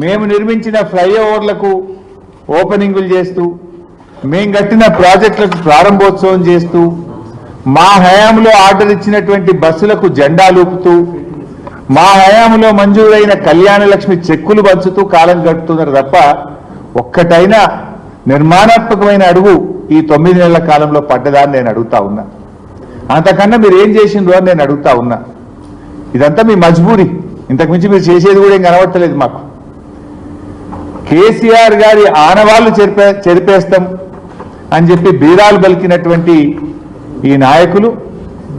మేము నిర్మించిన ఫ్లైఓవర్లకు ఓపెనింగులు చేస్తూ, మేము కట్టిన ప్రాజెక్టులకు ప్రారంభోత్సవం చేస్తూ, మా హయాంలో ఆర్డర్ ఇచ్చినటువంటి బస్సులకు జెండాలూపుతూ, మా హయాంలో మంజూరైన కళ్యాణ లక్ష్మి చెక్కులు పంచుతూ కాలం గడుపుతున్నారు తప్ప ఒక్కటైనా నిర్మాణాత్మకమైన అడుగు ఈ 9 నెలల కాలంలో పడ్డదాన్ని నేను అడుగుతా ఉన్నా. అంతకన్నా మీరు ఏం చేసిండ్రు అని నేను అడుగుతా ఉన్నా. ఇదంతా మీ మజ్బూరి, ఇంతకుమించి మీరు చేసేది కూడా ఏం కనబడతలేదు మాకు. కేసీఆర్ గారి ఆనవాళ్లు చెరిపేస్తాం అని చెప్పి బీరాలు పలికినటువంటి ఈ నాయకులు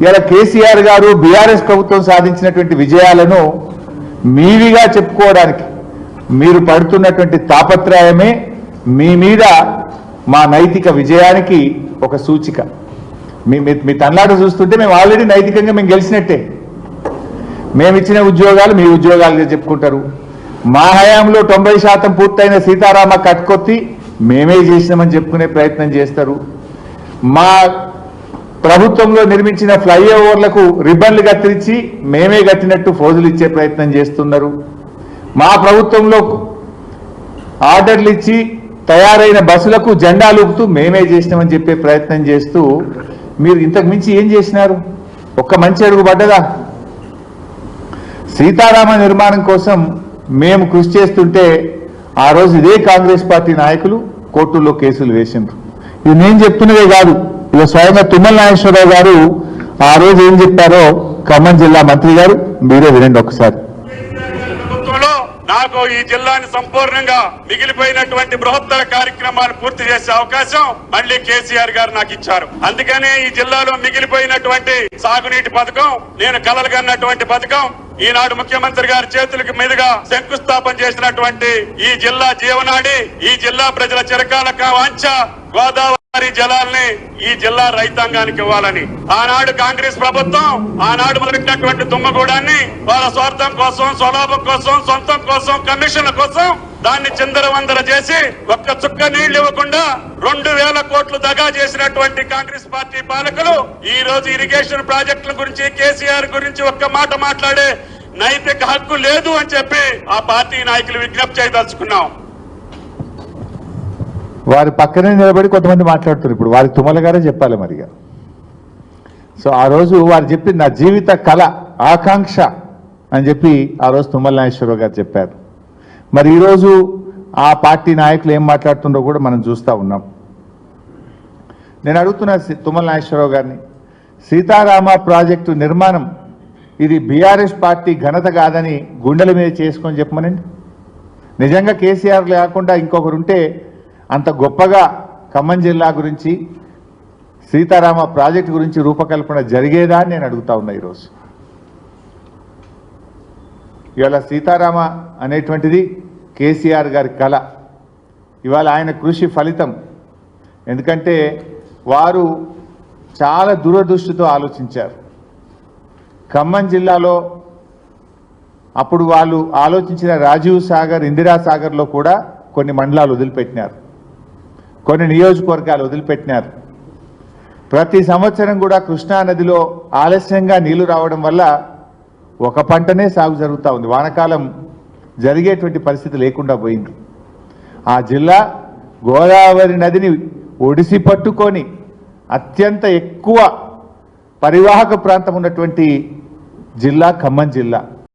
ఇలా కేసీఆర్ గారు బీఆర్ఎస్ ప్రభుత్వం సాధించినటువంటి విజయాలను మీవిగా చెప్పుకోవడానికి మీరు పడుతున్నటువంటి తాపత్రయమే మీ మీద మా నైతిక విజయానికి ఒక సూచిక. మీ తన్లాట చూస్తుంటే మేము ఆల్రెడీ నైతికంగా మేము గెలిచినట్టే. మేము ఇచ్చిన ఉద్యోగాలు మీ ఉద్యోగాలుగా చెప్పుకుంటారు. మా హయాంలో 90% పూర్తయిన సీతారామ కట్కొత్తి మేమే చేసినామని చెప్పుకునే ప్రయత్నం చేస్తారు. మా ప్రభుత్వంలో నిర్మించిన ఫ్లైఓవర్లకు రిబ్బన్లు కత్తిరించి మేమే కట్టినట్టు ఫోజులు ఇచ్చే ప్రయత్నం చేస్తున్నారు. మా ప్రభుత్వంలో ఆర్డర్లు ఇచ్చి తయారైన బస్సులకు జెండాలూపుతూ మేమే చేసినామని చెప్పే ప్రయత్నం చేస్తూ మీరు ఇంతకు మించి ఏం చేసినారు? ఒక్క మంచి అడుగు పడ్డదా? సీతారామ నిర్మాణం కోసం మేము కృషి చేస్తుంటే ఆ రోజు ఇదే కాంగ్రెస్ పార్టీ నాయకులు కోర్టుల్లో కేసులు వేసిండ్రు. ఇది నేను చెప్తున్నదే కాదు, ఇక స్వయంగా తుమ్మల నాగేశ్వరరావు గారు ఆ రోజు ఏం చెప్పారో ఖమ్మం జిల్లా మంత్రి గారు మీరే వినండి ఒకసారి. నాకు ఈ జిల్లాని సంపూర్ణంగా మిగిలిపోయినటువంటి బృహత్తర కార్యక్రమాలు పూర్తి చేసే అవకాశం మళ్ళీ కేసీఆర్ గారు నాకు ఇచ్చారు. అందుకనే ఈ జిల్లాలో మిగిలిపోయినటువంటి సాగునీటి పథకం, నేను కలలుగన్నటువంటి పథకం, ఈనాడు ముఖ్యమంత్రి గారి చేతులకు మీదుగా శంకుస్థాపన చేసినటువంటి ఈ జిల్లా జీవనాడి, ఈ జిల్లా ప్రజల చిరకాల వాంఛ గోదావరి జలాల్ని ఈ జిల్లా రైతాంగానికి ఇవ్వాలని ఆనాడు కాంగ్రెస్ ప్రభుత్వం ఆనాడు మొదలెట్టినటువంటి తుమ్మగూడాన్ని వాళ్ళ స్వార్థం కోసం, స్వలాభం కోసం, సొంతం కోసం, కమిషన్ల కోసం దాన్ని చిందరవందర చేసి ఒక్క చుక్క నీళ్లు ఇవ్వకుండా 2000 కోట్లు దగా చేసినటువంటి కాంగ్రెస్ పార్టీ పాలకులు ఈ రోజు ఇరిగేషన్ ప్రాజెక్టుల గురించి, కేసీఆర్ గురించి ఒక్క మాట మాట్లాడే నైతిక హక్కు లేదు అని చెప్పి ఆ పార్టీ నాయకులు విజ్ఞప్తి చేయదలుచుకున్నాం. వారి పక్కనే నిలబడి కొంతమంది మాట్లాడుతున్నారు. ఇప్పుడు వారి తుమ్మల గారే చెప్పాలి మరిగా. సో ఆ రోజు వారు చెప్పింది నా జీవిత కళ, ఆకాంక్ష అని చెప్పి ఆ రోజు తుమ్మల నాగేశ్వరరావు గారు చెప్పారు. మరి ఈరోజు ఆ పార్టీ నాయకులు ఏం మాట్లాడుతుండో కూడా మనం చూస్తూ ఉన్నాం. నేను అడుగుతున్నా తుమ్మల నాగేశ్వరరావు గారిని, సీతారామ ప్రాజెక్టు నిర్మాణం ఇది బీఆర్ఎస్ పార్టీ ఘనత కాదని గుండెల మీద చేసుకొని చెప్పమనండి. నిజంగా కేసీఆర్ లేకుండా ఇంకొకరుంటే అంత గొప్పగా ఖమ్మం జిల్లా గురించి, సీతారామ ప్రాజెక్టు గురించి రూపకల్పన జరిగేదా అని నేను అడుగుతా ఉన్నా. ఈరోజు ఇవాళ సీతారామ అనేటువంటిది కేసీఆర్ గారి కళ, ఇవాళ ఆయన కృషి ఫలితం. ఎందుకంటే వారు చాలా దూరదృష్టితో ఆలోచించారు. ఖమ్మం జిల్లాలో అప్పుడు వాళ్ళు ఆలోచించిన రాజీవ్ సాగర్, ఇందిరా సాగర్లో కూడా కొన్ని మండలాలు వదిలిపెట్టినారు, కొన్ని నియోజకవర్గాలు వదిలిపెట్టినారు. ప్రతి సంవత్సరం కూడా కృష్ణా నదిలో ఆలస్యంగా నీళ్లు రావడం వల్ల ఒక పంటనే సాగు జరుగుతూ ఉంది. వానాకాలం జరిగేటువంటి పరిస్థితి లేకుండా పోయింది. ఆ జిల్లా గోదావరి నదిని ఒడిసి పట్టుకొని అత్యంత ఎక్కువ పరివాహక ప్రాంతం ఉన్నటువంటి జిల్లా ఖమ్మం జిల్లా.